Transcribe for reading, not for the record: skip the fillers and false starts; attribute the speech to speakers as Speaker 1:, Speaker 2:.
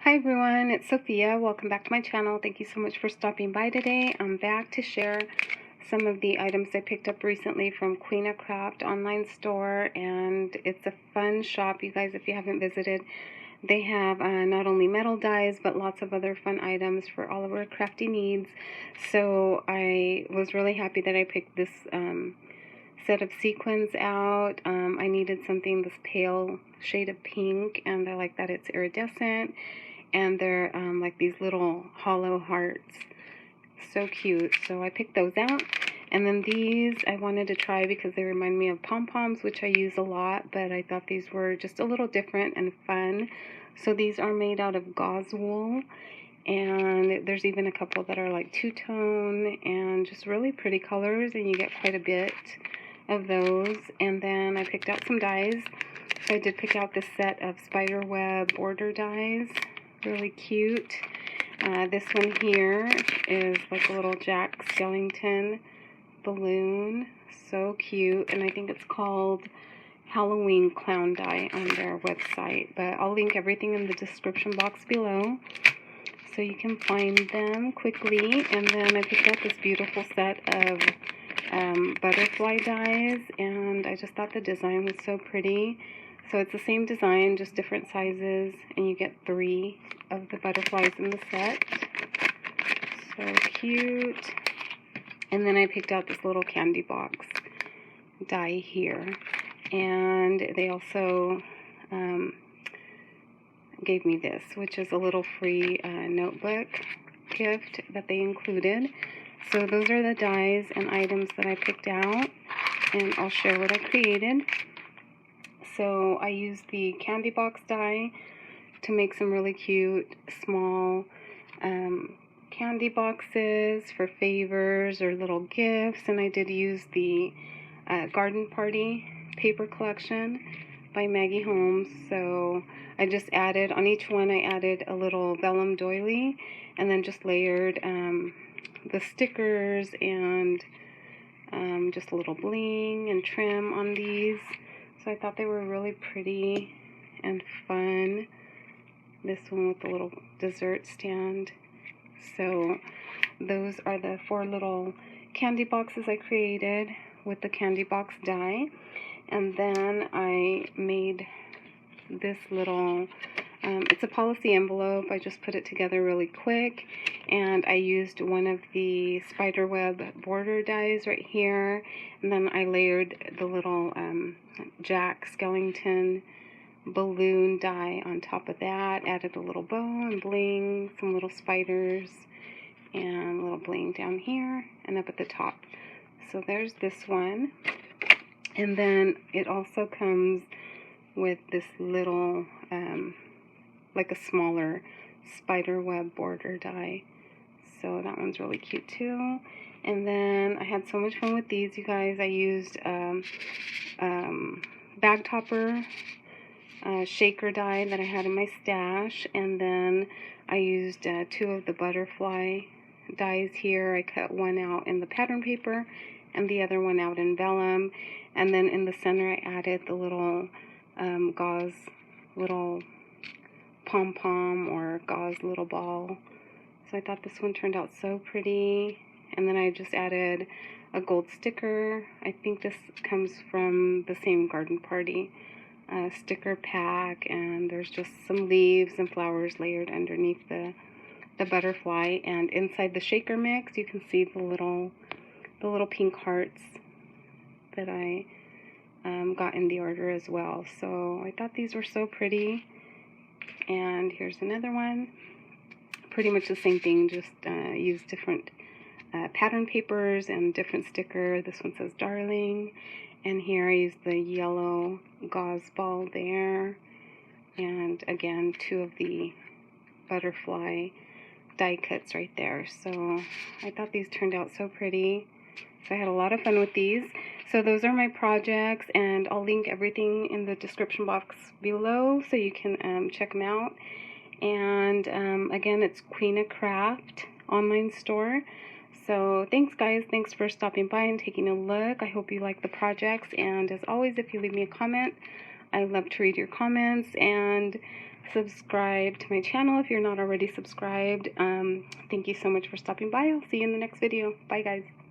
Speaker 1: Hi everyone, it's Sophia. Welcome back to my channel. Thank you so much for stopping by today. I'm back to share some of the items I picked up recently from Queenacraft online store, and it's a fun shop, you guys, if you haven't visited. They have not only metal dies but lots of other fun items for all of our crafty needs. So I was really happy that I picked this set of sequins out. I needed something this pale shade of pink, and I like that it's iridescent. And they're like these little hollow hearts. So cute. So I picked those out. And then these I wanted to try because they remind me of pom-poms, which I use a lot, but I thought these were just a little different and fun. So these are made out of gauze wool, and there's even a couple that are like two-tone and just really pretty colors, and you get quite a bit of those. And then I picked out some dies. So I did pick out this set of spider web border dies. Really cute. This one here is like a little Jack Skellington balloon. So cute. And I think it's called Halloween Clown Die on their website. But I'll link everything in the description box below so you can find them quickly. And then I picked up this beautiful set of butterfly dies, and I just thought the design was so pretty. So it's the same design, just different sizes, and you get 3 of the butterflies in the set. So cute. And then I picked out this little candy box die here. And they also gave me this, which is a little free notebook gift that they included. So those are the dies and items that I picked out, and I'll share what I created. So I used the candy box die to make some really cute small candy boxes for favors or little gifts. And I did use the Garden Party paper collection by Maggie Holmes. So I just added, on each one I added a little vellum doily, and then just layered the stickers and just a little bling and trim on these. So I thought they were really pretty and fun. This one with the little dessert stand. So those are the 4 little candy boxes I created with the candy box die. And then I made this little, it's a policy envelope. I just put it together really quick, and I used one of the spiderweb border dies right here, and then I layered the little Jack Skellington balloon die on top of that, added a little bow and bling, some little spiders, and a little bling down here and up at the top. So there's this one. And then it also comes with this little like a smaller spider web border die. So that one's really cute too. And then I had so much fun with these, you guys. I used bag topper shaker die that I had in my stash, and then I used 2 of the butterfly dies here. I cut one out in the pattern paper and the other one out in vellum, and then in the center I added the little gauze little pom-pom or gauze little ball. So I thought this one turned out so pretty. And then I just added a gold sticker. I think this comes from the same Garden Party sticker pack, and there's just some leaves and flowers layered underneath the butterfly. And inside the shaker mix you can see the little pink hearts that I got in the order as well. So I thought these were so pretty. And here's another one. Pretty much the same thing, just use different pattern papers and different sticker. This one says Darling, and here I used the yellow gauze ball there, and again 2 of the butterfly die cuts right there. So I thought these turned out so pretty. So I had a lot of fun with these. So those are my projects, and I'll link everything in the description box below so you can check them out. And again, it's Queenacraft online store. So thanks guys, thanks for stopping by and taking a look. I hope you like the projects, and as always, if you leave me a comment, I love to read your comments. And subscribe to my channel if you're not already subscribed. Thank you so much for stopping by. I'll see you in the next video. Bye, guys.